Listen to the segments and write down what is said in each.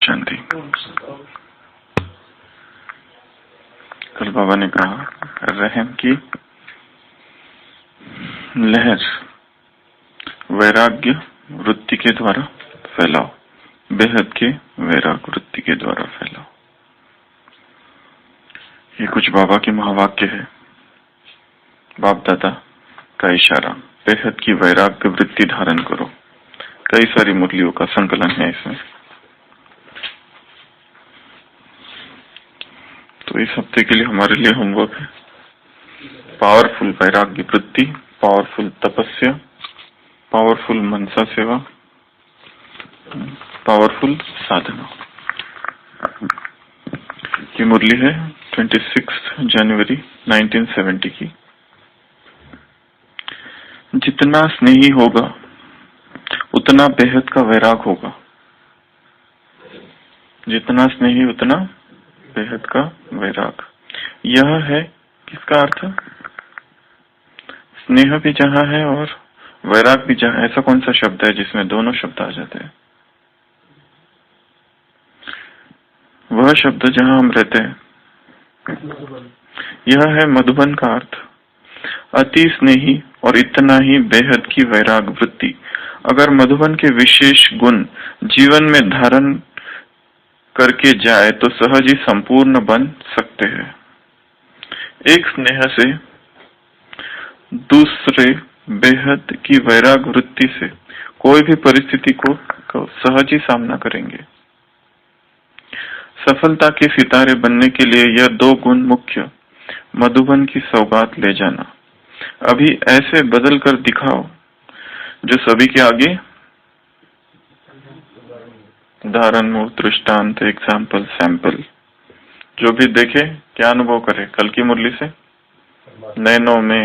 शांति। कल बाबा ने कहा, रहम की लहर वैराग्य वृत्ति के द्वारा फैलाओ, बेहद के वैराग वृत्ति के द्वारा फैलाओ। ये कुछ बाबा के महावाक्य है, बाप दादा का इशारा। बेहद की वैराग्य वृत्ति धारण करो। कई सारी मुरलियों का संकलन है इसमें। तो इस हफ्ते के लिए हमारे लिए होमवर्क है पावरफुल वैराग्य वृत्ति, पावरफुल तपस्या, पावरफुल मनसा सेवा, पावरफुल साधना। ये मुरली है 26 जनवरी 1970 की। जितना स्नेही होगा उतना बेहद का वैराग होगा। जितना स्नेही उतना बेहद का वैराग। यह है किसका अर्थ? स्नेह भी जहां है और वैराग भी जहां। ऐसा कौन सा शब्द है जिसमें दोनों शब्द आ जाते हैं? वह शब्द जहां हम रहते हैं। यह है मधुबन का अर्थ। अति स्नेही और इतना ही बेहद की वैराग वृत्ति। अगर मधुबन के विशेष गुण जीवन में धारण करके जाए तो सहज ही संपूर्ण बन सकते हैं। एक स्नेह से दूसरे बेहद की वैराग वृत्ति से कोई भी परिस्थिति को सहज ही सामना करेंगे। सफलता के सितारे बनने के लिए यह दो गुण मुख्य। मधुबन की सौगात ले जाना। अभी ऐसे बदल कर दिखाओ जो सभी के आगे उदाहरण, मूल, दृष्टांत, एग्जाम्पल, सैंपल, जो भी देखे क्या अनुभव करे। कल की मुरली से नैनों में,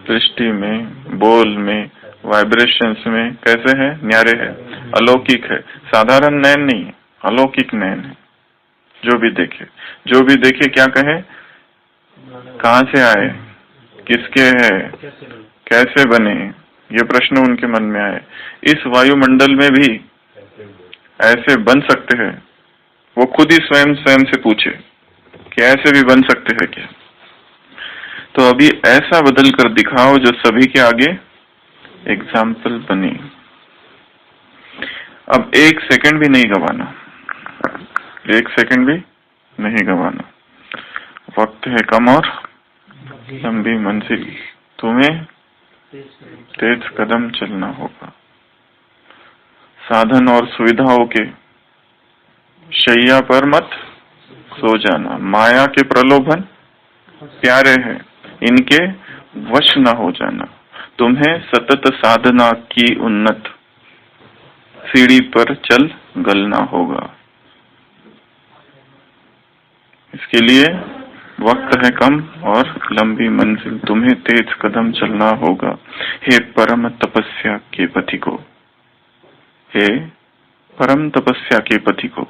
दृष्टि में, बोल में, वाइब्रेशंस में कैसे है? न्यारे है, अलौकिक है। साधारण नैन नहीं है, अलौकिक नैन है। जो भी देखे क्या कहे? कहाँ से आए, किसके है, कैसे बने, ये प्रश्न उनके मन में आए। इस वायुमंडल में भी ऐसे बन सकते हैं? वो खुद ही स्वयं से पूछे कि ऐसे भी बन सकते हैं क्या? तो अभी ऐसा बदल कर दिखाओ जो सभी के आगे एग्जाम्पल बने। अब एक सेकंड भी नहीं गवाना, एक सेकंड भी नहीं गवाना। वक्त है कम और लंबी मंजिल, तुम्हें तेज कदम चलना होगा। साधन और सुविधाओं के शैया पर मत सो जाना। माया के प्रलोभन प्यारे हैं, इनके वश न हो जाना। तुम्हें सतत साधना की उन्नत सीढ़ी पर चल गलना होगा। इसके लिए वक्त है कम और लंबी मंजिल, तुम्हें तेज कदम चलना होगा। हे परम तपस्या के पथिको, हे परम तपस्या के पथिको,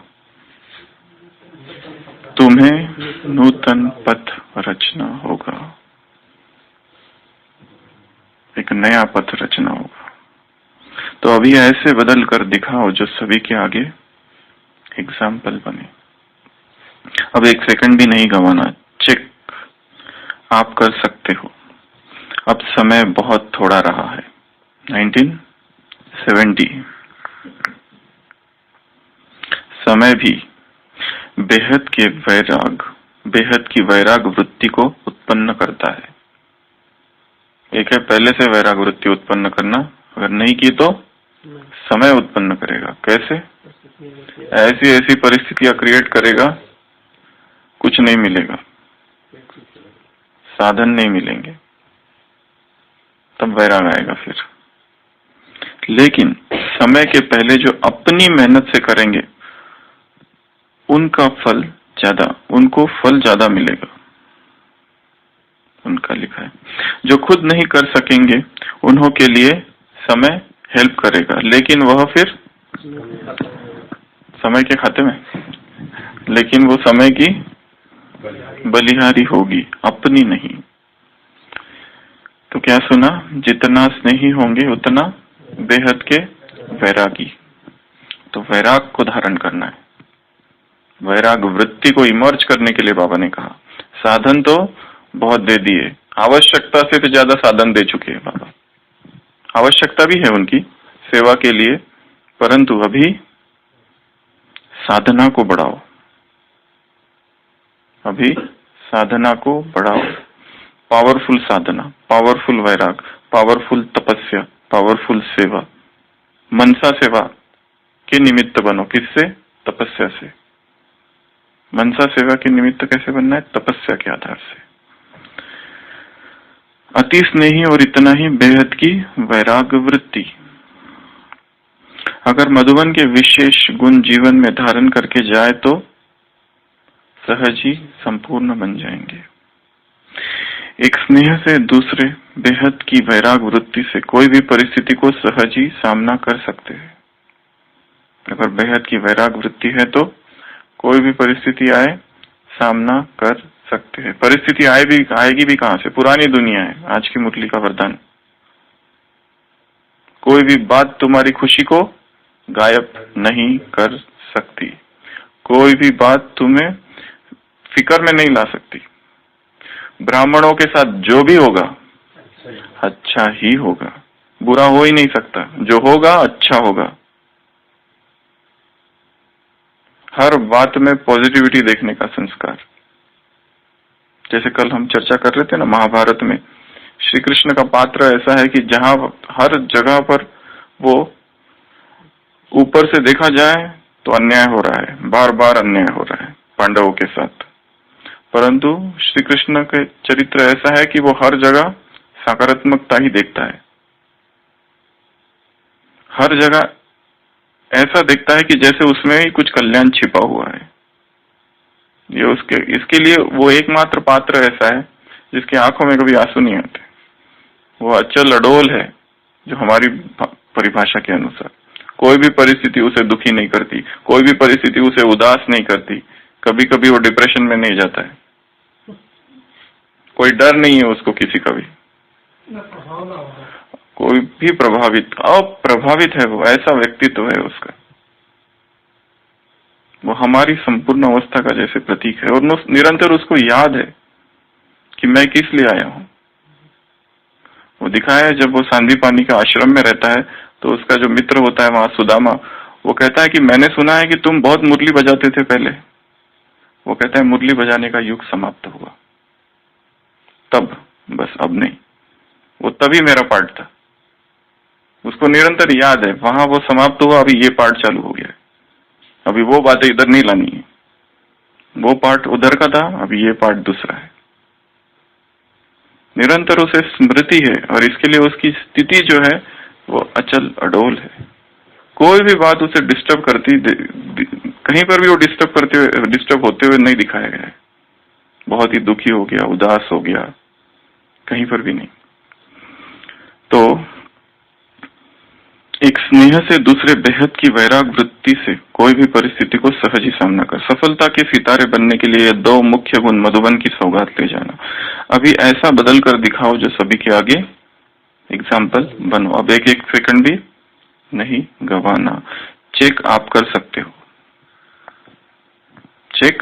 तुम्हें नूतन पथ रचना होगा। एक नया पथ रचना होगा। तो अभी ऐसे बदल कर दिखाओ जो सभी के आगे एग्जाम्पल बने। अब एक सेकंड भी नहीं गंवाना। चेक आप कर सकते हो। अब समय बहुत थोड़ा रहा है। 1970 समय भी बेहद की वैराग वृत्ति को उत्पन्न करता है। एक है पहले से वैराग वृत्ति उत्पन्न करना, अगर नहीं की तो समय उत्पन्न करेगा। कैसे? ऐसी परिस्थितियां क्रिएट करेगा, कुछ नहीं मिलेगा, साधन नहीं मिलेंगे, तब वैराग आएगा फिर। लेकिन समय के पहले जो अपनी मेहनत से करेंगे उनको फल ज्यादा मिलेगा। उनका लिखा है जो खुद नहीं कर सकेंगे उन्हों के लिए समय हेल्प करेगा, लेकिन वह फिर समय के खाते में, लेकिन वो समय की बलिहारी होगी, अपनी नहीं। तो क्या सुना? जितना स्नेही होंगे उतना बेहद के वैरागी। तो वैराग को धारण करना है। वैराग वृत्ति को इमर्ज करने के लिए बाबा ने कहा। साधन तो बहुत दे दिए, आवश्यकता से तो ज्यादा साधन दे चुके हैं बाबा। आवश्यकता भी है उनकी सेवा के लिए, परंतु अभी साधना को बढ़ाओ, अभी साधना को बढ़ाओ। पावरफुल साधना, पावरफुल वैराग, पावरफुल तपस्या, पावरफुल सेवा, मनसा सेवा के निमित्त बनो। किससे? तपस्या से। मनसा सेवा के निमित्त कैसे बनना है? तपस्या के आधार से। अति स्नेही और इतना ही बेहद की वैराग वृत्ति। अगर मधुबन के विशेष गुण जीवन में धारण करके जाए तो सहज ही संपूर्ण बन जाएंगे। एक स्नेह से दूसरे बेहद की वैराग वृत्ति से कोई भी परिस्थिति को सहज ही सामना कर सकते हैं। अगर बेहद की वैराग वृत्ति है तो कोई भी परिस्थिति आए सामना कर सकते हैं। परिस्थिति आएगी भी कहां से? पुरानी दुनिया है। आज की मुरली का वरदान, कोई भी बात तुम्हारी खुशी को गायब नहीं कर सकती, कोई भी बात तुम्हें फिक्र में नहीं ला सकती। ब्राह्मणों के साथ जो भी होगा अच्छा ही होगा, बुरा हो ही नहीं सकता। जो होगा अच्छा होगा। हर बात में पॉजिटिविटी देखने का संस्कार। जैसे कल हम चर्चा कर रहे थे ना, महाभारत में श्री कृष्ण का पात्र ऐसा है कि जहां हर जगह पर वो ऊपर से देखा जाए तो अन्याय हो रहा है, बार बार अन्याय हो रहा है पांडवों के साथ, परंतु श्री कृष्ण के चरित्र ऐसा है कि वो हर जगह सकारात्मकता ही देखता है। हर जगह ऐसा देखता है कि जैसे उसमें ही कुछ कल्याण छिपा हुआ है। ये इसके लिए वो एकमात्र पात्र ऐसा है जिसकी आंखों में कभी आंसू नहीं आते। वो अचल अडोल है, जो हमारी परिभाषा के अनुसार कोई भी परिस्थिति उसे दुखी नहीं करती, कोई भी परिस्थिति उसे उदास नहीं करती। कभी कभी वो डिप्रेशन में नहीं जाता है, कोई डर नहीं है उसको किसी का भी, कोई भी अप्रभावित है वो, ऐसा व्यक्तित्व है उसका। वो हमारी संपूर्ण अवस्था का जैसे प्रतीक है और निरंतर उसको याद है कि मैं किस लिए आया हूं। वो दिखाया है जब वो सांदीपानी का आश्रम में रहता है तो उसका जो मित्र होता है वहां सुदामा, वो कहता है कि मैंने सुना है कि तुम बहुत मुरली बजाते थे पहले। वो कहता है मुरली बजाने का युग समाप्त हुआ तब, बस अब नहीं। वो तभी मेरा पार्ट था, उसको निरंतर याद है। वहां वो समाप्त हुआ, अभी ये पार्ट चालू हो गया है। अभी वो बातें इधर नहीं लानी है, वो पार्ट उधर का था, अभी ये पार्ट दूसरा है। निरंतर उसे स्मृति है और इसके लिए उसकी स्थिति जो है वो अचल अडोल है। कोई भी बात उसे डिस्टर्ब करती, कहीं पर भी वो डिस्टर्ब होते हुए नहीं दिखाया गया है। बहुत ही दुखी हो गया, उदास हो गया, कहीं पर भी नहीं। तो एक स्नेह से दूसरे बेहद की वैराग वृत्ति से कोई भी परिस्थिति को सहज ही सामना कर। सफलता के सितारे बनने के लिए ये दो मुख्य गुण मधुबन की सौगात ले जाना। अभी ऐसा बदल कर दिखाओ जो सभी के आगे एग्जाम्पल बनो। अब एक सेकंड भी नहीं गवाना। चेक आप कर सकते हो, चेक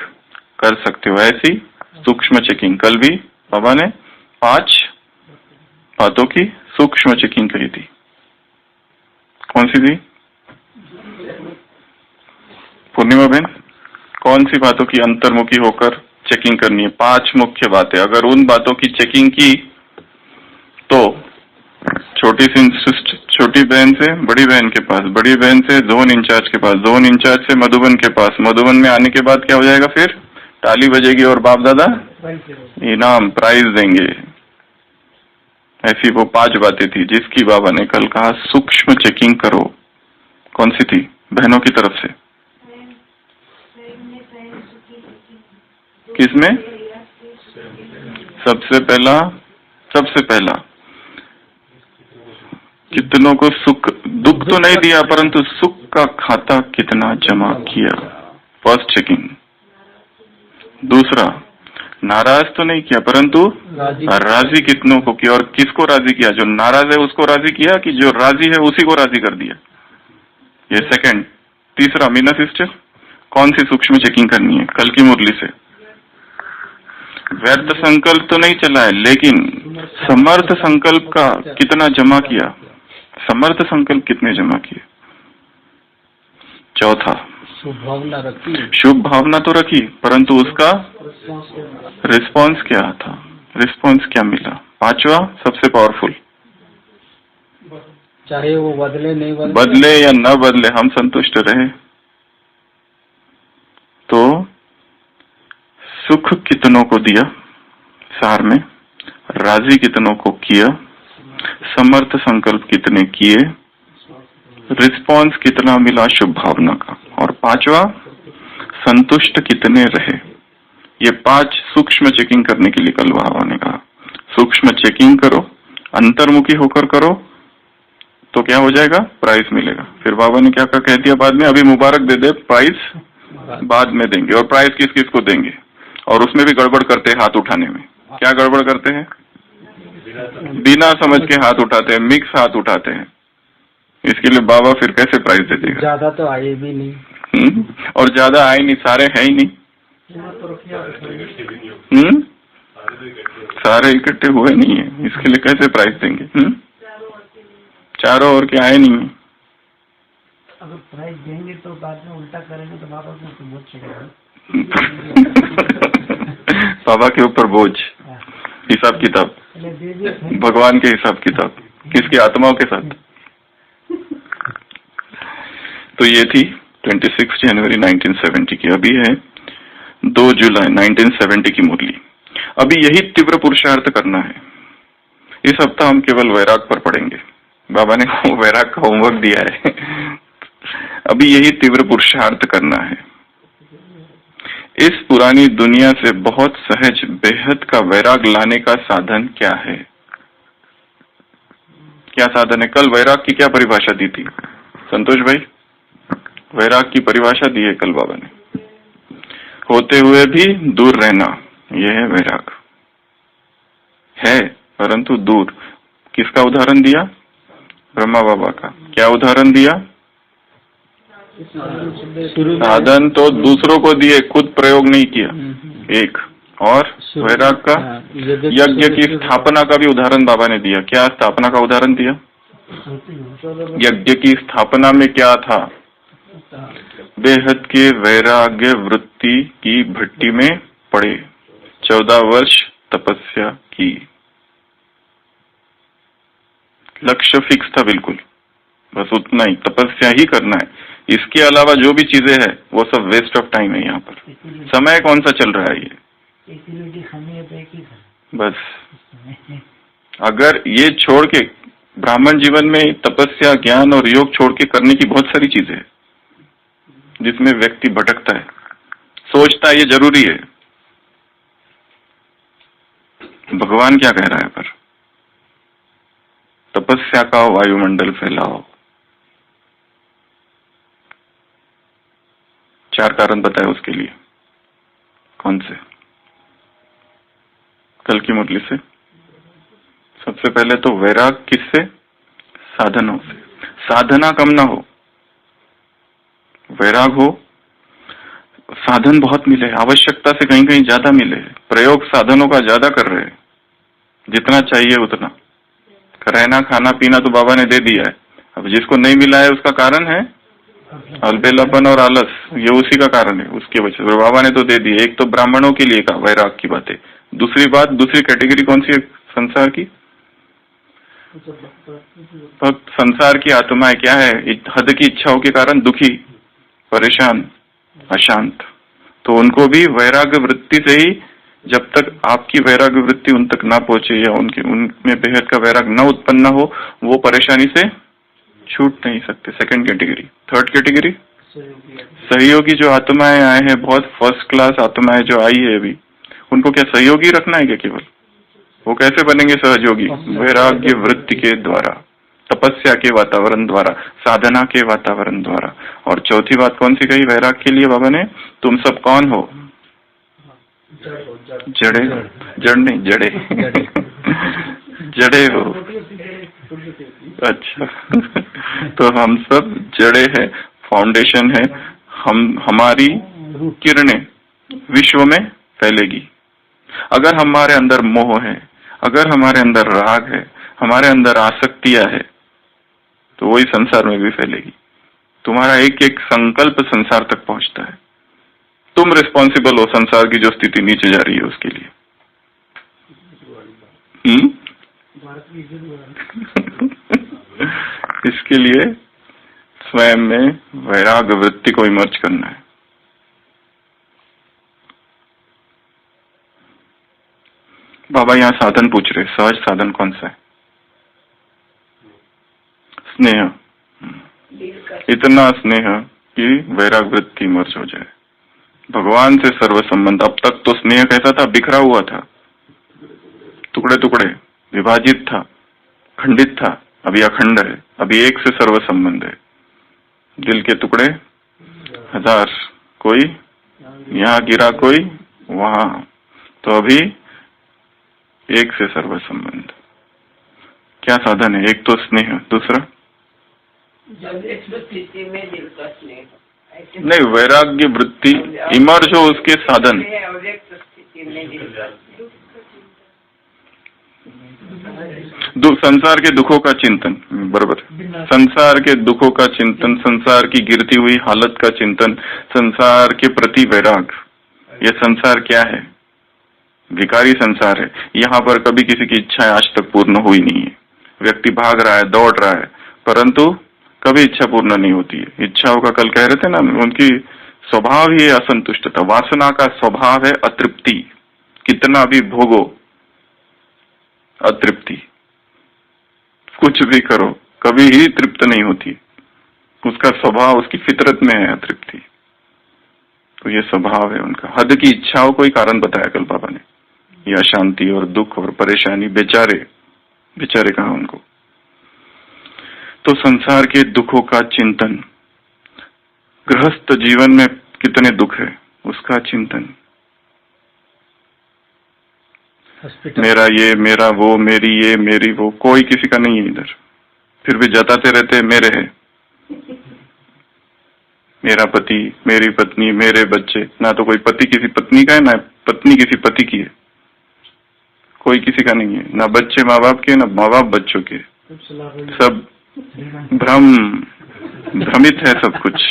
कर सकते हो। ऐसी सूक्ष्म चेकिंग कल भी बाबा ने 5 बातों की सूक्ष्म चेकिंग करी थी। कौन सी थी पूर्णिमा बहन? कौन सी बातों की अंतर्मुखी होकर चेकिंग करनी है? 5 मुख्य बातें। अगर उन बातों की चेकिंग की तो छोटी बहन से बड़ी बहन के पास, बड़ी बहन से जोन इंचार्ज के पास, जोन इंचार्ज से मधुबन के पास, मधुबन में आने के बाद क्या हो जाएगा? फिर ताली बजेगी और बाप दादा इनाम प्राइज देंगे। ऐसी वो 5 बातें थी जिसकी बाबा ने कल कहा सूक्ष्म चेकिंग करो। कौन सी थी बहनों की तरफ से? किसमें? सबसे पहला कितनों को सुख दुख तो नहीं दिया, परंतु सुख का खाता कितना जमा किया, फर्स्ट चेकिंग। दूसरा, नाराज तो नहीं किया परंतु राजी कितनों को किया, और किसको राजी किया? जो नाराज है उसको राजी किया कि जो राजी है उसी को राजी कर दिया? ये सेकंड। तीसरा, मीना सिस्टर, कौन सी सूक्ष्म चेकिंग करनी है कल की मुरली से? व्यर्थ संकल्प तो नहीं चला है, लेकिन समर्थ संकल्प का कितना जमा किया? समर्थ संकल्प कितने जमा किए? चौथा, शुभ भावना रखी। शुभ भावना तो रखी, परंतु उसका रिस्पॉन्स क्या था? रिस्पॉन्स क्या मिला? पांचवा, सबसे पावरफुल, चाहे वो बदले नहीं बदले या न बदले, हम संतुष्ट रहे। तो सुख कितनों को दिया सार में, राजी कितनों को किया, समर्थ संकल्प कितने किए, रिस्पॉन्स कितना मिला शुभ भावना का, और पांचवा, संतुष्ट कितने रहे। ये 5 सूक्ष्म चेकिंग करने के लिए कल बाबा ने कहा। सूक्ष्म चेकिंग करो, अंतर्मुखी होकर करो, तो क्या हो जाएगा? प्राइज मिलेगा। फिर बाबा ने क्या कह दिया बाद में? अभी मुबारक दे दे, प्राइज बाद में देंगे। और प्राइज किस किस को देंगे? और उसमें भी गड़बड़ करते हैं हाथ उठाने में। क्या गड़बड़ करते हैं? बिना समझ के हाथ उठाते हैं, मिक्स हाथ उठाते हैं। इसके लिए बाबा फिर कैसे प्राइज दे देगा? ज्यादा तो आए भी नहीं। और ज्यादा आए नहीं, सारे है ही नहीं। सारे इकट्ठे हुए नहीं है, इसके लिए कैसे प्राइज देंगे? चारों ओर के आए नहीं है। अगर प्राइज देंगे तो बाद में उल्टा करेंगे तो बाबा के ऊपर बोझ चढ़ेगा। बाबा के ऊपर बोझ, हिसाब किताब, भगवान के हिसाब किताब, किसकी आत्माओं के साथ। तो ये थी 26 जनवरी 1970 की। अभी है 2 जुलाई 1970 की मुरली। अभी यही तीव्र पुरुषार्थ करना है। इस हफ्ता हम केवल वैराग पर पढ़ेंगे। बाबा ने वैराग का होमवर्क दिया है। अभी यही तीव्र पुरुषार्थ करना है। इस पुरानी दुनिया से बहुत सहज बेहद का वैराग लाने का साधन क्या है? क्या साधन है? कल वैराग की क्या परिभाषा दी थी संतोष भाई? वैराग की परिभाषा दी है कल बाबा ने। होते हुए भी दूर रहना, यह है वैराग। है परंतु दूर। किसका उदाहरण दिया? ब्रह्मा बाबा का। क्या उदाहरण दिया? साधन तो दूसरों को दिए, खुद प्रयोग नहीं किया। एक और वैराग का यज्ञ की स्थापना का भी उदाहरण बाबा ने दिया। क्या स्थापना का उदाहरण दिया? यज्ञ की स्थापना में क्या था? बेहद के वैराग्य वृत्ति की भट्टी में पड़े, 14 वर्ष तपस्या की। लक्ष्य फिक्स था बिल्कुल, बस उतना ही, तपस्या ही करना है। इसके अलावा जो भी चीजें हैं वो सब वेस्ट ऑफ टाइम है। यहाँ पर समय कौन सा चल रहा है? ये बस अगर ये छोड़ के ब्राह्मण जीवन में तपस्या, ज्ञान और योग छोड़ के करने की बहुत सारी चीजें हैं जिसमें व्यक्ति भटकता है, सोचता है ये जरूरी है। भगवान क्या कह रहा है? पर तपस्या का वायुमंडल फैलाओ। 4 कारण बताए उसके लिए। कौन से? कल की मुरली से। सबसे पहले तो वैराग किससे? साधनों से। साधना कम ना हो, वैराग हो। साधन बहुत मिले, आवश्यकता से कहीं कहीं ज्यादा मिले। प्रयोग साधनों का ज्यादा कर रहे हैं, जितना चाहिए उतना। रहना खाना पीना तो बाबा ने दे दिया है। अब जिसको नहीं मिला है उसका कारण है अलबेलापन और आलस, ये उसी का कारण है, उसकी वजह से बाबा ने तो दे दिए। एक तो ब्राह्मणों के लिए का वैराग की बात है। दूसरी बात, दूसरी कैटेगरी कौन सी है संसार की? भक्त संसार की आत्माएं क्या है? हद की इच्छाओं के कारण दुखी, परेशान, अशांत। तो उनको भी वैराग्य वृत्ति से ही, जब तक आपकी वैराग्य वृत्ति उन तक ना पहुंचे या उनमें बेहद का वैराग न उत्पन्न हो, वो परेशानी से छूट नहीं सकते। Second category. थर्ड कैटेगरी, सहयोगी जो आत्माएं आए हैं, बहुत फर्स्ट क्लास आत्माएं जो आई है अभी, उनको क्या सहयोगी रखना है क्या केवल? वो कैसे बनेंगे सहयोगी? वैराग्य वृत्ति के द्वारा, तपस्या के वातावरण द्वारा, साधना के वातावरण द्वारा। और चौथी बात कौन सी कही वैराग के लिए बाबा ने? तुम सब कौन हो? जड़े। जड़ नहीं, जड़े। जड़े हो। अच्छा। तो हम सब जड़े हैं, फाउंडेशन है, हमारी किरणें विश्व में फैलेगी। अगर हमारे अंदर मोह है, अगर हमारे अंदर राग है, हमारे अंदर आसक्तियां है, तो वही संसार में भी फैलेगी। तुम्हारा एक एक संकल्प संसार तक पहुंचता है। तुम रिस्पॉन्सिबल हो संसार की जो स्थिति नीचे जा रही है उसके लिए। इसके लिए स्वयं में वैराग्य वृत्ति को इमर्ज करना है। बाबा यहाँ साधन पूछ रहे, सहज साधन कौन सा है? स्नेह, इतना स्नेह कि वैराग वृत्ति इमर्ज हो जाए, भगवान से सर्व संबंध। अब तक तो स्नेह कैसा था? बिखरा हुआ था, टुकड़े टुकड़े, विभाजित था, खंडित था। अभी अखंड है, अभी एक से सर्व संबंध है। दिल के टुकड़े हजार, कोई यहाँ गिरा, कोई वहां, तो अभी एक से सर्व संबंध। क्या साधन है? एक तो स्नेह, दूसरा नहीं, वैराग्य वृत्ति इमर्ज हो उसके साधन। संसार के दुखों का चिंतन, बराबर, संसार के दुखों का चिंतन, संसार की गिरती हुई हालत का चिंतन, संसार के प्रति वैराग। ये संसार क्या है? विकारी संसार है। यहाँ पर कभी किसी की इच्छा आज तक पूर्ण हुई नहीं है। व्यक्ति भाग रहा है, दौड़ रहा है, परंतु कभी इच्छा पूर्ण नहीं होती है। इच्छाओं का कल कह रहे थे ना, उनकी स्वभाव ही असंतुष्टता। वासना का स्वभाव है अतृप्ति। कितना भी भोगो, अतृप्ति, कुछ भी करो, कभी ही तृप्त नहीं होती। उसका स्वभाव, उसकी फितरत में है अतृप्ति। तो ये स्वभाव है उनका। हद की इच्छाओं को ही कारण बताया कल बाबा ने। ये अशांति और दुख और परेशानी, बेचारे कहा उनको। तो संसार के दुखों का चिंतन, गृहस्थ जीवन में कितने दुख है उसका चिंतन। मेरा ये, मेरा वो, मेरी ये, मेरी वो, कोई किसी का नहीं है इधर। फिर भी जताते रहते मेरे है, मेरा पति, मेरी पत्नी, मेरे बच्चे। ना तो कोई पति किसी पत्नी का है, ना पत्नी किसी पति की है। कोई किसी का नहीं है, ना बच्चे माँ बाप के, ना माँ बाप बच्चों के। सब भ्रमित है सब कुछ।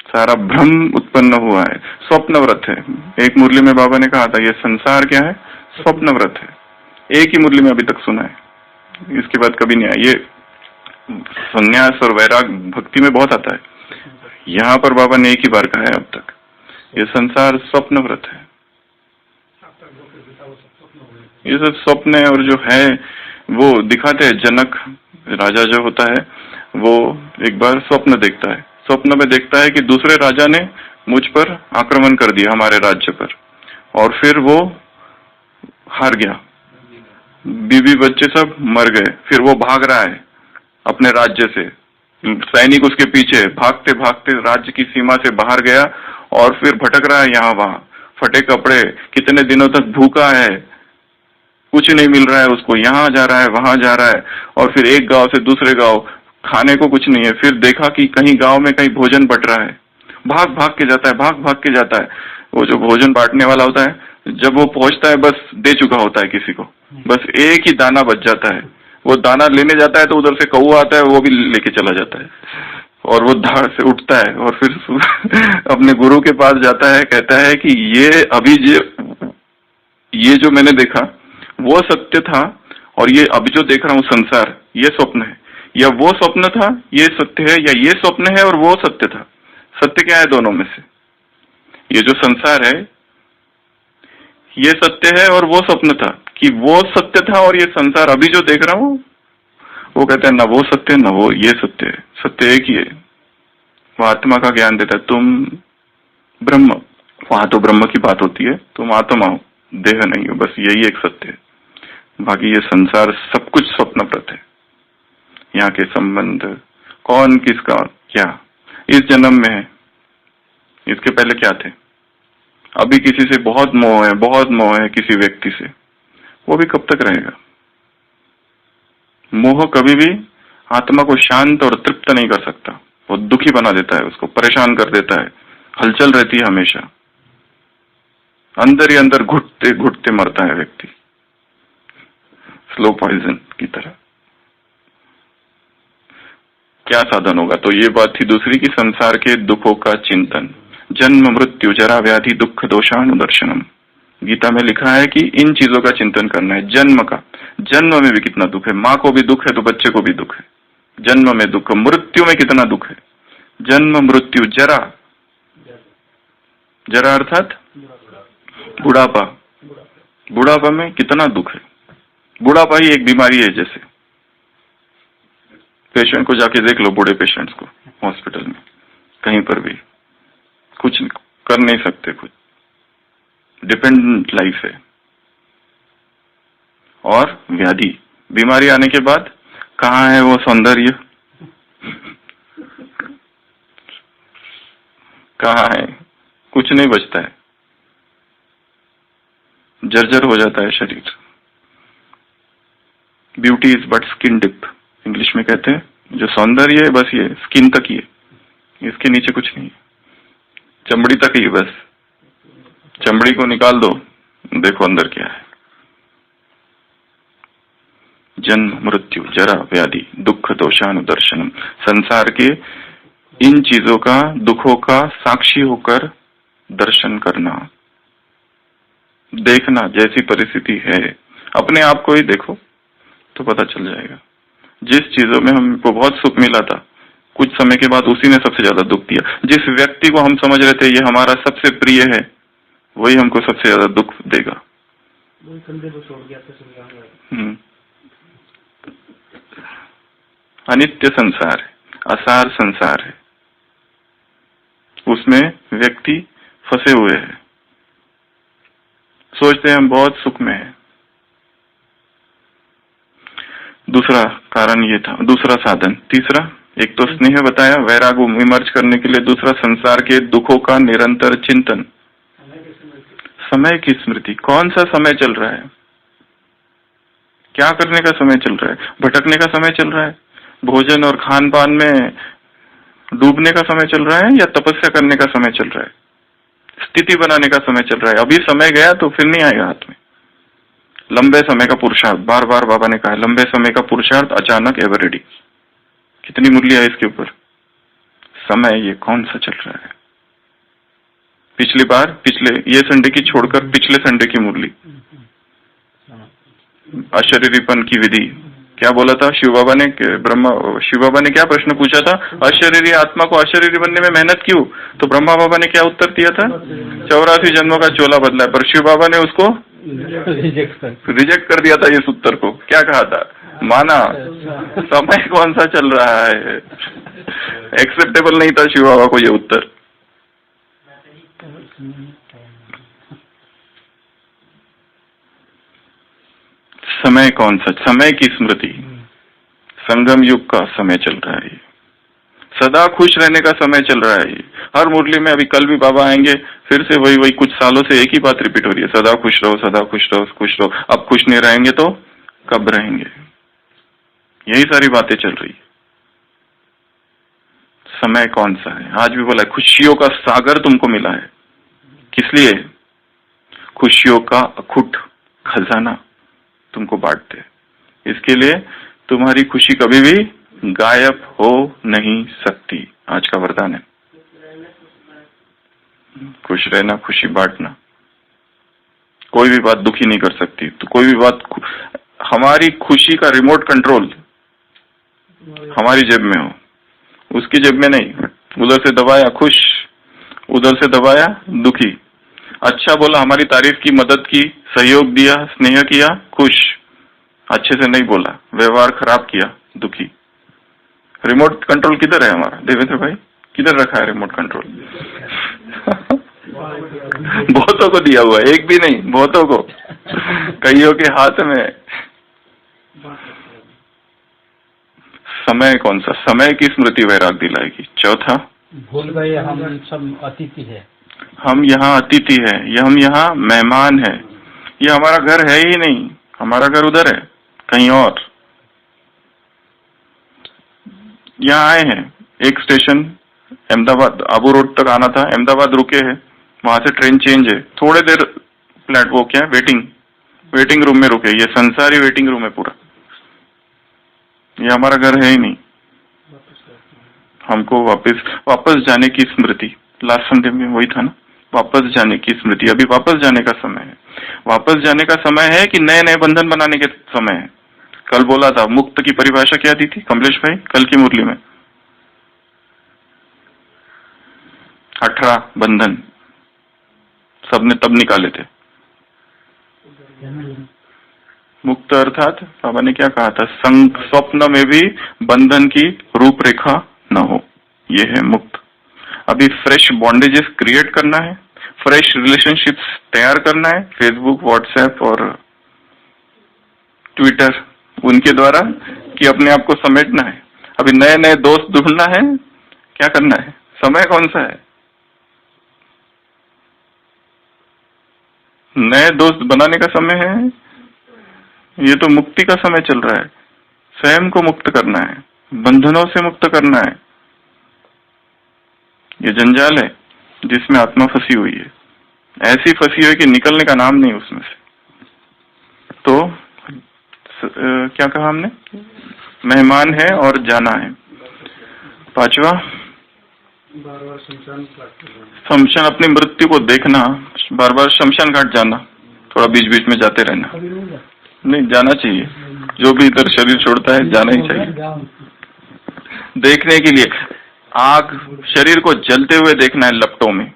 सारा भ्रम उत्पन्न हुआ है। स्वप्न व्रत है। एक मुरली में बाबा ने कहा था ये संसार क्या है? स्वप्न व्रत है। एक ही मुरली में अभी तक सुना है, इसके बाद कभी नहीं आया। ये संन्यास और वैराग भक्ति में बहुत आता है। यहाँ पर बाबा ने एक ही बार कहा है अब तक, ये संसार स्वप्न व्रत है। ये सब स्वप्न है। और जो है वो दिखाते हैं। जनक राजा जो होता है वो एक बार स्वप्न देखता है। स्वप्न में देखता है कि दूसरे राजा ने मुझ पर आक्रमण कर दिया, हमारे राज्य पर, और फिर वो हार गया। बीवी बच्चे सब मर गए। फिर वो भाग रहा है अपने राज्य से, सैनिक उसके पीछे, भागते भागते राज्य की सीमा से बाहर गया और फिर भटक रहा है यहाँ वहां, फटे कपड़े, कितने दिनों तक भूखा है, कुछ नहीं मिल रहा है उसको, यहाँ जा रहा है, वहां जा रहा है, और फिर एक गांव से दूसरे गांव, खाने को कुछ नहीं है। फिर देखा कि कहीं गांव में कहीं भोजन बट रहा है, भाग भाग के जाता है, भाग भाग के जाता है। वो जो भोजन बांटने वाला होता है, जब वो पहुंचता है बस दे चुका होता है किसी को, बस एक ही दाना बच जाता है। वो दाना लेने जाता है तो उधर से कौवा आता है, वो भी लेके चला जाता है, और वो धाड़ से उठता है और फिर अपने गुरु के पास जाता है, कहता है कि ये जो मैंने देखा वो सत्य था, और ये अभी जो देख रहा हूँ संसार, ये स्वप्न है। या वो स्वप्न था, ये सत्य है, या ये स्वप्न है और वो सत्य था। सत्य क्या है दोनों में से? ये जो संसार है ये सत्य है और वो स्वप्न था, कि वो सत्य था और ये संसार अभी जो देख रहा हूँ, वो कहते हैं ना वो सत्य है ना वो ये सत्य है। सत्य एक ही है। वो आत्मा का ज्ञान देता है, तुम ब्रह्म, वहां तो ब्रह्म की बात होती है, तुम आत्मा हो, देह नहीं हो, बस यही एक सत्य है। बाकी ये संसार सब कुछ स्वप्नप्रत है। यहाँ के संबंध, कौन किसका क्या, इस जन्म में है, इसके पहले क्या थे। अभी किसी से बहुत मोह है किसी व्यक्ति से, वो भी कब तक रहेगा? मोह कभी भी आत्मा को शांत और तृप्त नहीं कर सकता। वो दुखी बना देता है, उसको परेशान कर देता है, हलचल रहती है हमेशा, अंदर ही अंदर घुटते घुटते मरता है व्यक्ति, स्लो पॉइजन की तरह। क्या साधन होगा? तो ये बात थी दूसरी की संसार के दुखों का चिंतन, जन्म मृत्यु जरा व्याधि दुख दोषानुदर्शनम। गीता में लिखा है कि इन चीजों का चिंतन करना है। जन्म का, जन्म में भी कितना दुख है, माँ को भी दुख है तो बच्चे को भी दुख है, जन्म में दुख, मृत्यु में कितना दुख है, जन्म मृत्यु जरा, जरा अर्थात बुढ़ापा, बुढ़ापा में कितना दुख है। बुढ़ापा ही एक बीमारी है। जैसे पेशेंट को जाके देख लो, बूढ़े पेशेंट्स को हॉस्पिटल में कहीं पर भी कुछ कर नहीं सकते, कुछ डिपेंडेंट लाइफ है। और व्याधि, बीमारी आने के बाद कहाँ है वो सौंदर्य, कहाँ है? कुछ नहीं बचता है, जर्जर हो जाता है शरीर। Beauty is but skin deep, English में कहते हैं। जो सौंदर्य है बस ये स्किन तक ही है, इसके नीचे कुछ नहीं है, चमड़ी तक ही बस। चमड़ी को निकाल दो, देखो अंदर क्या है। जन्म मृत्यु जरा व्याधि दुख दोषानुदर्शनम, संसार के इन चीजों का, दुखों का साक्षी होकर दर्शन करना, देखना। जैसी परिस्थिति है अपने आप को ही देखो तो पता चल जाएगा। जिस चीजों में हमको बहुत सुख मिला था, कुछ समय के बाद उसी ने सबसे ज्यादा दुख दिया। जिस व्यक्ति को हम समझ रहे थे ये हमारा सबसे प्रिय है, वही हमको सबसे ज्यादा दुख देगा। अनित्य संसार है, असार संसार है, उसमें व्यक्ति फंसे हुए हैं, सोचते हैं हम बहुत सुख में है। दूसरा कारण ये था, दूसरा साधन। तीसरा, एक तो स्नेह बताया, वैराग विमर्श करने के लिए। दूसरा, संसार के दुखों का निरंतर चिंतन, समय की स्मृति। कौन सा समय चल रहा है, क्या करने का समय चल रहा है? भटकने का समय चल रहा है, भोजन और खान पान में डूबने का समय चल रहा है, या तपस्या करने का समय चल रहा है, स्थिति बनाने का समय चल रहा है? अभी समय गया तो फिर नहीं आएगा हाथ में। लंबे समय का पुरुषार्थ, बार बार बाबा ने कहा, लंबे समय का पुरुषार्थ अचानक एवरेडी। कितनी मूल्य है इसके ऊपर? समय ये कौन सा चल रहा है? पिछली बार, पिछले ये संडे की छोड़कर पिछले संडे की मुरली, अशरीरीपन की विधि, क्या बोला था शिव बाबा ने? शिव बाबा ने क्या प्रश्न पूछा था? अशरीरी आत्मा को अशरीरी बनने में मेहनत क्यों? तो ब्रह्मा बाबा ने क्या उत्तर दिया था? 84 जन्मों का चोला बदला है। पर शिव बाबा ने उसको रिजेक्ट कर दिया था इस उत्तर को। क्या कहा था? माना समय कौन सा चल रहा है, एक्सेप्टेबल नहीं था शिव बाबा को ये उत्तर। समय कौन सा? समय की स्मृति, संगम युग का समय चल रहा है, सदा खुश रहने का समय चल रहा है। हर मुरली में, अभी कल भी बाबा आएंगे, फिर से वही कुछ सालों से एक ही बात रिपीट हो रही है, सदा खुश रहो, सदा खुश रहो, खुश रहो। अब खुश नहीं रहेंगे तो कब रहेंगे? यही सारी बातें चल रही है। समय कौन सा है? आज भी बोला, खुशियों का सागर तुमको मिला है। किस लिए? खुशियों का अखुट खजाना तुमको बांटते, इसके लिए तुम्हारी खुशी कभी भी गायब हो नहीं सकती। आज का वरदान है, खुश रहना, खुशी बांटना। कोई भी बात दुखी नहीं कर सकती। तो कोई भी बात, हमारी खुशी का रिमोट कंट्रोल हमारी जेब में हो, उसकी जेब में नहीं। उधर से दबाया खुश, उधर से दबाया दुखी। अच्छा बोला, हमारी तारीफ की, मदद की, सहयोग दिया, स्नेह किया, खुश। अच्छे से नहीं बोला, व्यवहार खराब किया, दुखी। रिमोट कंट्रोल किधर है हमारा? देवेंद्र भाई, किधर रखा है रिमोट कंट्रोल? बहुतों को दिया हुआ है, एक भी नहीं, बहुतों को, कईयों के हाथ में। समय कौन सा? समय की स्मृति वैराग दिलाएगी। चौथा, भूल गए हम सब अतिथि है, हम यहाँ अतिथि है, ये हम यहाँ मेहमान है। ये हमारा घर है ही नहीं, हमारा घर उधर है, कहीं और। यहाँ आए हैं, एक स्टेशन अहमदाबाद आबू रोड तक आना था, अहमदाबाद रुके हैं, वहां से ट्रेन चेंज है, थोड़े देर वो क्या वेटिंग रूम में रुके। ये संसारी वेटिंग रूम है पूरा, ये हमारा घर है ही नहीं। हमको वापस जाने की स्मृति, लास्ट संडे में वही था ना, वापस जाने की स्मृति। अभी वापस जाने का समय है, वापस जाने का समय है कि नए नए बंधन बनाने के समय है। कल बोला था, मुक्त की परिभाषा क्या दी थी कमलेश भाई कल की मुरली में? 18 बंधन सबने तब निकाले थे। मुक्त अर्थात बाबा ने क्या कहा था? स्वप्न में भी बंधन की रूपरेखा न हो, ये है मुक्त। अभी फ्रेश बॉन्डेजेस क्रिएट करना है, फ्रेश रिलेशनशिप्स तैयार करना है, फेसबुक, व्हाट्सएप और ट्विटर उनके द्वारा, कि अपने आप को समेटना है। अभी नए नए दोस्त ढूंढना है, क्या करना है? समय कौन सा है? नए दोस्त बनाने का समय है। ये तो मुक्ति का समय चल रहा है, स्वयं को मुक्त करना है, बंधनों से मुक्त करना है। ये जंजाल है जिसमें आत्मा फंसी हुई है, ऐसी फंसी हुई कि निकलने का नाम नहीं उसमें से। तो क्या कहा हमने? मेहमान है और जाना है। 5वां, शमशान, अपनी मृत्यु को देखना, बार बार शमशान घाट जाना, थोड़ा बीच बीच में जाते रहना। नहीं, जाना चाहिए, जो भी इधर शरीर छोड़ता है जाना ही चाहिए। देखने के लिए आग, शरीर को जलते हुए देखना है, लपटों में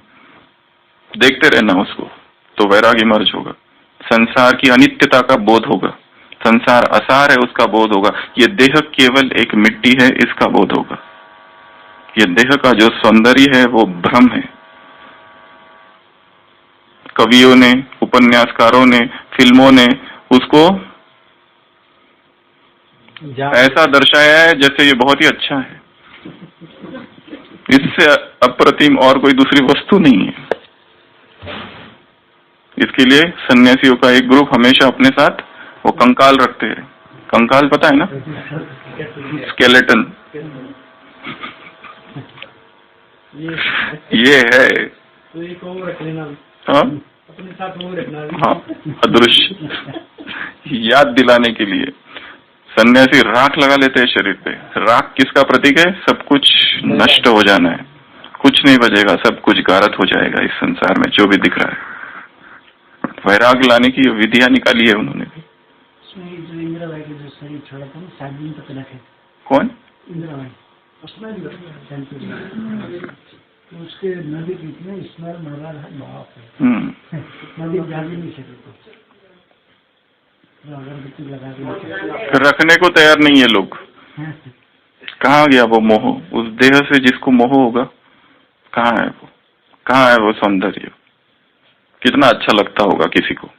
देखते रहना उसको, तो वैरागी मर्ज होगा। संसार की अनित्यता का बोध होगा, संसार असार है उसका बोध होगा, ये देह केवल एक मिट्टी है इसका बोध होगा, ये देह का जो सौंदर्य है वो भ्रम है। कवियों ने, उपन्यासकारों ने, फिल्मों ने उसको ऐसा दर्शाया है जैसे ये बहुत ही अच्छा है, इससे अप्रतिम और कोई दूसरी वस्तु नहीं है। इसके लिए सन्यासियों का एक ग्रुप हमेशा अपने साथ वो कंकाल रखते हैं। कंकाल पता है ना? स्केलेटन। ये है, तो एक और रख लेना। हाँ, अपने साथ वो रखना। हाँ, अदृश्य याद दिलाने के लिए सन्यासी राख लगा लेते हैं शरीर पे। राख किसका प्रतीक है? सब कुछ नष्ट हो जाना है, कुछ नहीं बचेगा, सब कुछ गारत हो जाएगा इस संसार में जो भी दिख रहा है। वैराग लाने की विधियां निकाली है उन्होंने भी। जो इंदिरा भाई का जो शरीर छोड़ा था ना 7 दिन तक रखे। कौन? इंदिरा भाई। उसमें तो उसके नदी की इतने स्मेल मारा है, बाप रे। नदी जा भी नहीं सकती, अगरबत्ती लगा के रखने को तैयार नहीं है लोग। कहाँ गया वो मोह? उस देह से जिसको मोह होगा, कहाँ है वो? कहाँ है वो सौंदर्य? कितना अच्छा लगता होगा किसी को,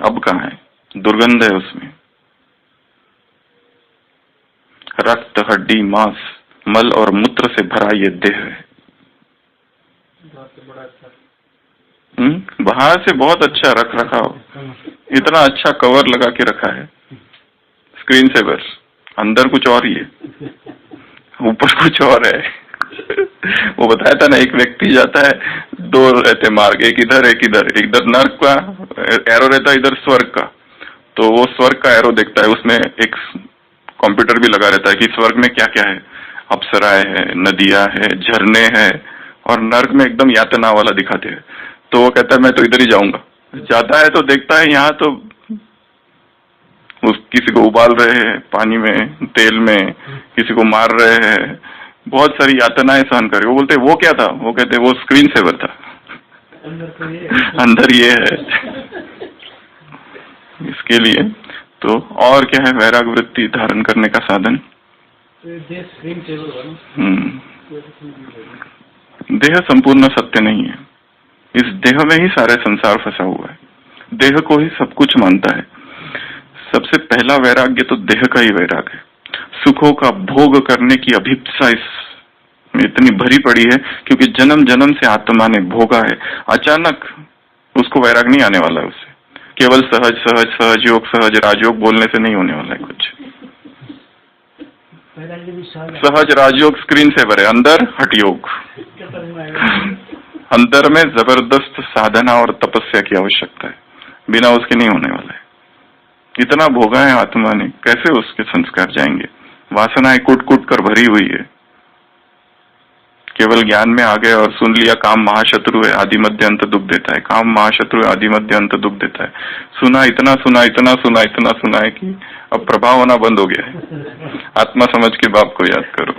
अब कहाँ है? दुर्गंध है उसमें, रक्त, हड्डी, मांस, मल और मूत्र से भरा ये देह है। बाहर से बहुत अच्छा रख रखा हो, इतना अच्छा कवर लगा के रखा है, स्क्रीन सेवर, अंदर कुछ और ही है, ऊपर कुछ और है। वो बताया था ना, एक व्यक्ति जाता है, 2 रहते मार्ग, एक इधर एक इधर नर्क का एरो रहता है, इधर स्वर्ग का। तो वो स्वर्ग का एरो देखता है, उसमें एक कंप्यूटर भी लगा रहता है कि स्वर्ग में क्या क्या है, अप्सराएं है, नदियां है, झरने हैं, और नर्क में एकदम यातना वाला दिखाते हैं। तो वो कहता है मैं तो इधर ही जाऊंगा। जाता है तो देखता है यहाँ तो किसी को उबाल रहे हैं पानी में, तेल में, किसी को मार रहे हैं, बहुत सारी यातनाएं सहन कर। वो बोलते वो क्या था? वो कहते वो स्क्रीन सेवर था, अंदर ये है। इसके लिए तो और क्या है? वैराग वृत्ति धारण करने का साधन देह संपूर्ण सत्य नहीं है, इस देह में ही सारे संसार फंसा हुआ है, देह को ही सब कुछ मानता है। सबसे पहला वैराग्य तो देह का ही वैराग है। सुखों का भोग करने की अभिप्सा इसमें इतनी भरी पड़ी है क्योंकि जन्म जन्म से आत्मा ने भोगा है। अचानक उसको वैराग नहीं आने वाला है, उससे केवल सहज सहज सहज योग, सहज राजयोग बोलने से नहीं होने वाला है कुछ। वैराग्य भी सहज राजयोग स्क्रीन सेवर है, अंदर हठयोग। अंदर में जबरदस्त साधना और तपस्या की आवश्यकता है, बिना उसके नहीं होने वाला है। इतना भोगा है आत्मा ने, कैसे उसके संस्कार जाएंगे? वासनाएं कूट कूट कर भरी हुई है। केवल ज्ञान में आ गए और सुन लिया काम महाशत्रु है, आदि मध्य अंत दुख देता है। काम महाशत्रु है, आदि मध्य अंत दुख देता है। सुना, इतना सुना, इतना सुना, इतना सुना है कि अब प्रभाव होना बंद हो गया है। आत्मा समझ के बाप को याद करो,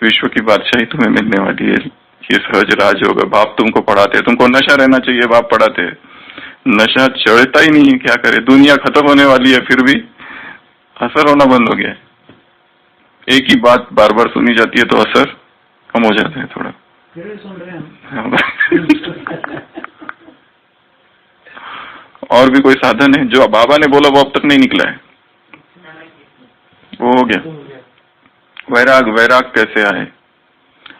विश्व की बादशाही तुम्हें मिलने वाली है। ये सहज राज होगा। बाप तुमको पढ़ाते हैं, तुमको नशा रहना चाहिए, बाप पढ़ाते हैं। नशा चढ़ता ही नहीं है, क्या करे? दुनिया खत्म होने वाली है, फिर भी असर होना बंद हो गया है। एक ही बात बार बार सुनी जाती है तो असर कम हो जाता है थोड़ा। सुन रहे हैं। और भी कोई साधन है जो बाबा ने बोला वो अब तक नहीं निकला है? वो हो गया वैराग। वैराग कैसे आए?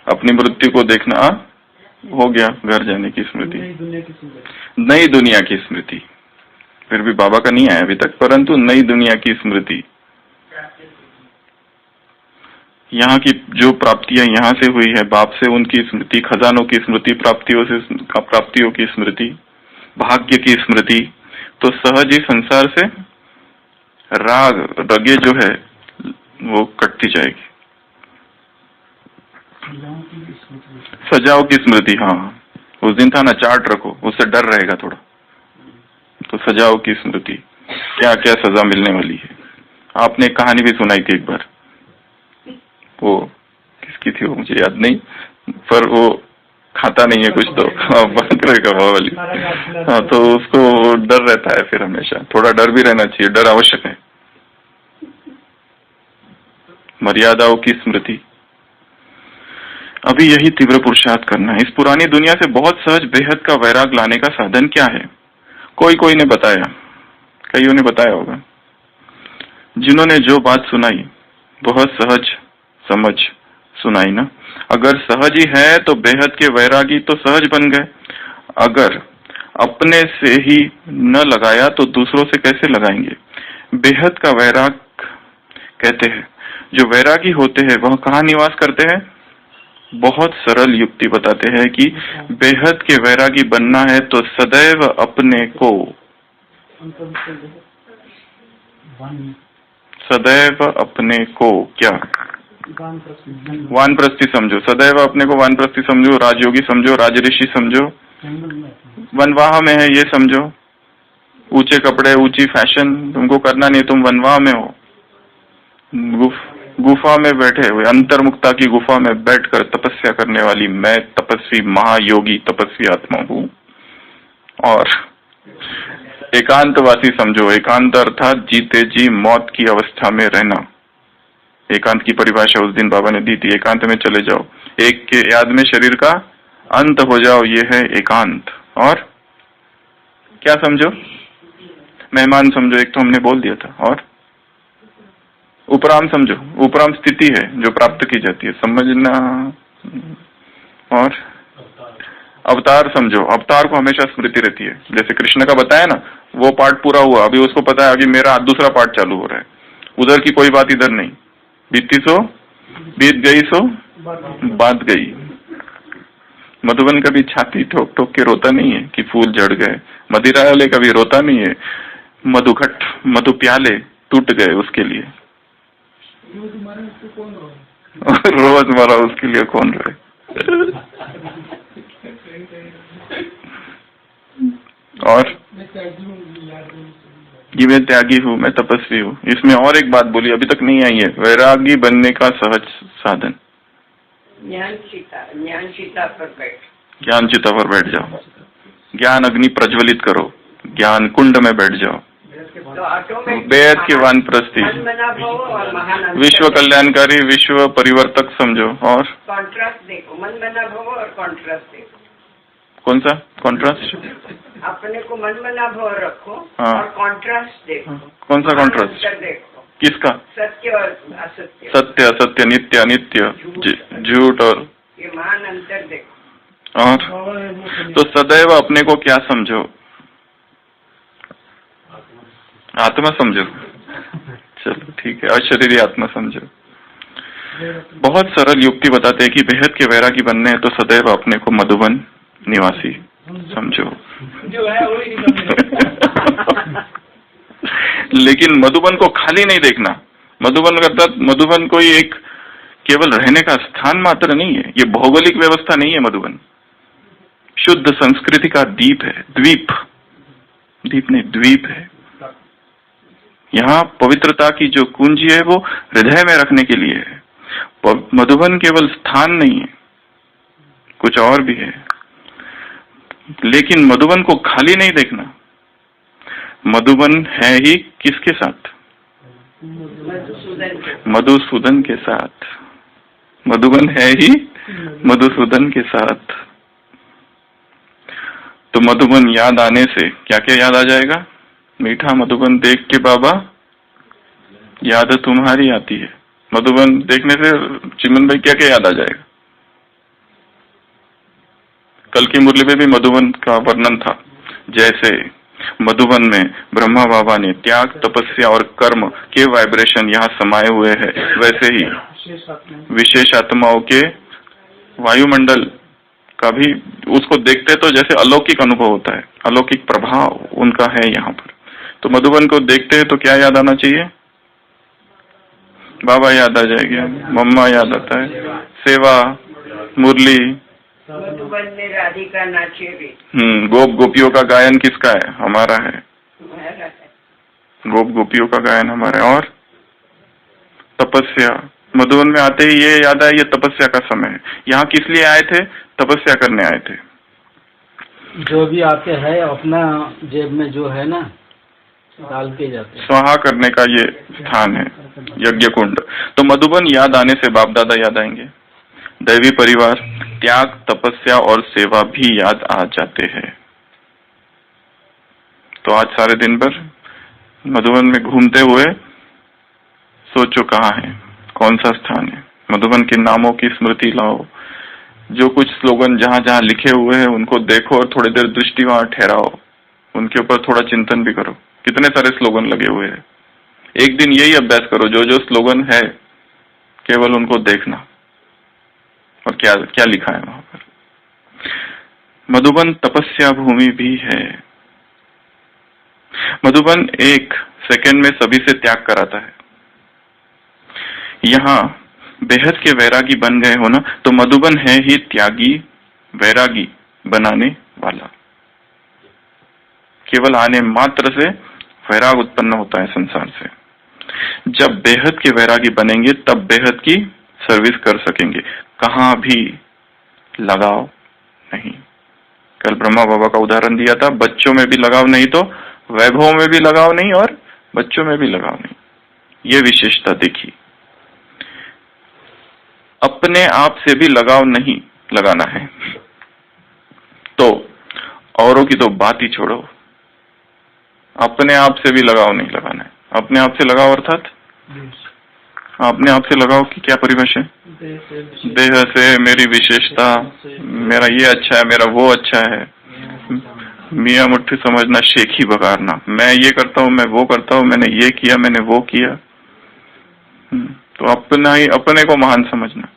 अपनी मृत्यु को देखना हो गया। घर जाने की स्मृति, नई दुनिया की स्मृति। फिर भी बाबा का नहीं आया अभी तक, परंतु नई दुनिया की स्मृति। यहाँ की जो प्राप्तियां यहाँ से हुई है, बाप से उनकी स्मृति, खजानों की स्मृति, प्राप्तियों की स्मृति, भाग्य की स्मृति, तो सहज ही संसार से राग रगे जो है वो कटती जाएगी। सजाओ की स्मृति, हाँ उस दिन था ना, चार्ट रखो, उससे डर रहेगा थोड़ा। तो सजाओ की स्मृति, क्या क्या सजा मिलने वाली है। आपने एक कहानी भी सुनाई थी एक बार, वो किसकी थी वो मुझे याद नहीं, पर वो खाता नहीं है कुछ तो बकरे का भाव वाली। हाँ, तो उसको डर रहता है फिर हमेशा। थोड़ा डर भी रहना चाहिए, डर आवश्यक है। मर्यादाओं की स्मृति, अभी यही तीव्र पुरुषार्थ करना है। इस पुरानी दुनिया से बहुत सहज बेहद का वैराग लाने का साधन क्या है? कोई ने बताया, कईयों ने बताया होगा। जिन्होंने जो बात सुनाई बहुत सहज समझ सुनाई ना। अगर सहज ही है तो बेहद के वैरागी तो सहज बन गए। अगर अपने से ही न लगाया तो दूसरों से कैसे लगाएंगे? बेहद का वैराग कहते हैं। जो वैरागी होते हैं वह कहाँ निवास करते हैं? बहुत सरल युक्ति बताते हैं कि बेहद के वैरागी बनना है तो सदैव अपने को, सदैव अपने को क्या वानप्रस्थी समझो। सदैव अपने को वानप्रस्थी समझो, राजयोगी समझो, राजऋषि समझो, वनवाह में है ये समझो। ऊंचे कपड़े, ऊंची फैशन तुमको करना नहीं, तुम वनवाह में हो। गुफा में बैठे हुए, अंतर्मुक्ता की गुफा में बैठकर तपस्या करने वाली मैं तपस्वी महायोगी तपस्वी आत्मा हूँ। और एकांतवासी समझो। एकांत अर्थात जीते जी मौत की अवस्था में रहना। एकांत की परिभाषा उस दिन बाबा ने दी थी, एकांत में चले जाओ, एक के याद में शरीर का अंत हो जाओ, ये है एकांत। और क्या समझो? मेहमान समझो, एक तो हमने बोल दिया था। और उपराम समझो, उपराम स्थिति है जो प्राप्त की जाती है, समझना। और अवतार समझो, अवतार को हमेशा स्मृति रहती है। जैसे कृष्ण का बताया ना, वो पार्ट पूरा हुआ, अभी उसको पता है अभी मेरा दूसरा पार्ट चालू हो रहा है। उधर की कोई बात इधर नहीं। बीती सो बीत गई, सो बात गई। मधुबन कभी छाती ठोक ठोक के रोता नहीं है कि फूल झड़ गए। मदिरा वाले कभी रोता नहीं है, मधुघट मधु प्याले टूट गए उसके लिए। रोज मारा उसके लिए कौन रहे? और कि मैं त्यागी हूँ, मैं तपस्वी हूँ। इसमें और एक बात बोली अभी तक नहीं आई है, वैरागी बनने का सहज साधन। ज्ञान चिता पर बैठ जाओ, ज्ञान अग्नि प्रज्वलित करो, ज्ञान कुंड में बैठ जाओ। बेहद की वानप्रस्थी, विश्व कल्याणकारी, विश्व परिवर्तक समझो। और कॉन्ट्रास्ट देखो, मन बना भव और कॉन्ट्रास्ट देखो। कौन सा कॉन्ट्रास्ट? अपने को मन बना भव रखो। हाँ। और कॉन्ट्रास्ट देखो। कौन सा कॉन्ट्रास्ट देखो? किसका? सत्य और असत्य, सत्य असत्य, नित्य अनित्य, झूठ और ये महान अंतर देखो। और तो सदैव अपने को क्या समझो? आत्मा समझो। चलो ठीक है, अशरीरी आत्मा समझो। बहुत सरल युक्ति बताते हैं कि बेहद के वैरागी बनने हैं तो सदैव अपने को मधुबन निवासी समझो। जो है वही नहीं लेकिन मधुबन को खाली नहीं देखना। मधुबन अर्थात मधुबन कोई एक केवल रहने का स्थान मात्र नहीं है, ये भौगोलिक व्यवस्था नहीं है। मधुबन शुद्ध संस्कृति का द्वीप है, द्वीप नहीं द्वीप है। यहाँ पवित्रता की जो कुंजी है वो हृदय में रखने के लिए है। मधुबन केवल स्थान नहीं है, कुछ और भी है। लेकिन मधुबन को खाली नहीं देखना। मधुबन है ही किसके साथ? मधुसूदन के साथ। मधुबन है ही मधुसूदन के साथ। तो मधुबन याद आने से क्या क्या याद आ जाएगा? मीठा मधुबन देख के बाबा याद तुम्हारी आती है। मधुबन देखने से चिमन भाई क्या क्या याद आ जाएगा? कल की मुरली में भी मधुबन का वर्णन था। जैसे मधुबन में ब्रह्मा बाबा ने त्याग, तपस्या और कर्म के वाइब्रेशन यहाँ समाये हुए हैं, वैसे ही विशेष आत्माओं के वायुमंडल का भी उसको देखते तो जैसे अलौकिक अनुभव होता है, अलौकिक प्रभाव उनका है यहाँ पर। तो मधुबन को देखते हैं तो क्या याद आना चाहिए? बाबा याद आ जाएगी, मम्मा याद आता है, सेवा, मुरली। मधुबन में राधिका नाचे भी। गोप गोपियों का गायन किसका है? हमारा है। गोप गोपियों का गायन हमारा है। और तपस्या, मधुबन में आते ही ये याद आया, ये तपस्या का समय है। यहाँ किस लिए आए थे? तपस्या करने आए थे। जो भी आते हैं अपना जेब में जो है ना डाल के जाते हैं। स्वाहा करने का ये स्थान है, यज्ञ कुंड। तो मधुबन याद आने से बाप दादा याद आएंगे, दैवी परिवार, त्याग, तपस्या और सेवा भी याद आ जाते हैं। तो आज सारे दिन भर मधुबन में घूमते हुए सोचो कहाँ है, कौन सा स्थान है। मधुबन के नामों की स्मृति लाओ। जो कुछ स्लोगन जहाँ जहाँ लिखे हुए हैं उनको देखो और थोड़ी देर दृष्टि वहां ठहराओ, उनके ऊपर थोड़ा चिंतन भी करो। कितने सारे स्लोगन लगे हुए हैं। एक दिन यही अभ्यास करो, जो जो स्लोगन है केवल उनको देखना और क्या क्या लिखा है वहां पर। मधुबन तपस्या भूमि भी है। मधुबन एक सेकंड में सभी से त्याग कराता है। यहाँ बेहद के वैरागी बन गए हो ना, तो मधुबन है ही त्यागी, वैरागी बनाने वाला। केवल आने मात्र से वैराग उत्पन्न होता है संसार से। जब बेहद के वैरागी बनेंगे तब बेहद की सर्विस कर सकेंगे। कहाँ भी लगाव नहीं। कल ब्रह्मा बाबा का उदाहरण दिया था, बच्चों में भी लगाव नहीं तो वैभव में भी लगाव नहीं और बच्चों में भी लगाव नहीं। ये विशेषता देखी। अपने आप से भी लगाव नहीं लगाना है तो औरों की तो बात ही छोड़ो, अपने आप से भी लगाव नहीं लगाना है। अपने आप से लगाव अर्थात अपने आप से लगाव की क्या परिभाषा है? देह से, मेरी विशेषता, मेरा ये अच्छा है, मेरा वो अच्छा है, मियाँ मुट्ठी समझना, शेखी बगाड़ना, मैं ये करता हूँ, मैं वो करता हूँ, मैंने ये किया, मैंने वो किया। तो अपना ही अपने को महान समझना।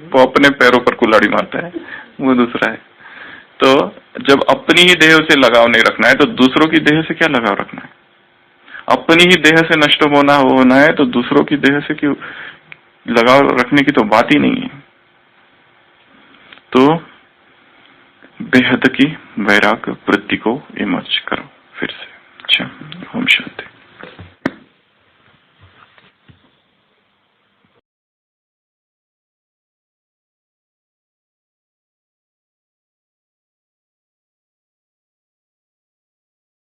वो अपने पैरों पर कुल्हाड़ी मारता है, वो दूसरा है। तो जब अपनी ही देह से लगाव नहीं रखना है तो दूसरों की देह से क्या लगाव रखना है? अपनी ही देह से नष्ट होना है तो दूसरों की देह से क्यों लगाव रखने की तो बात ही नहीं है। तो बेहद की वैराग वृत्ति को इमर्ज करो फिर से। अच्छा, ओम शांति।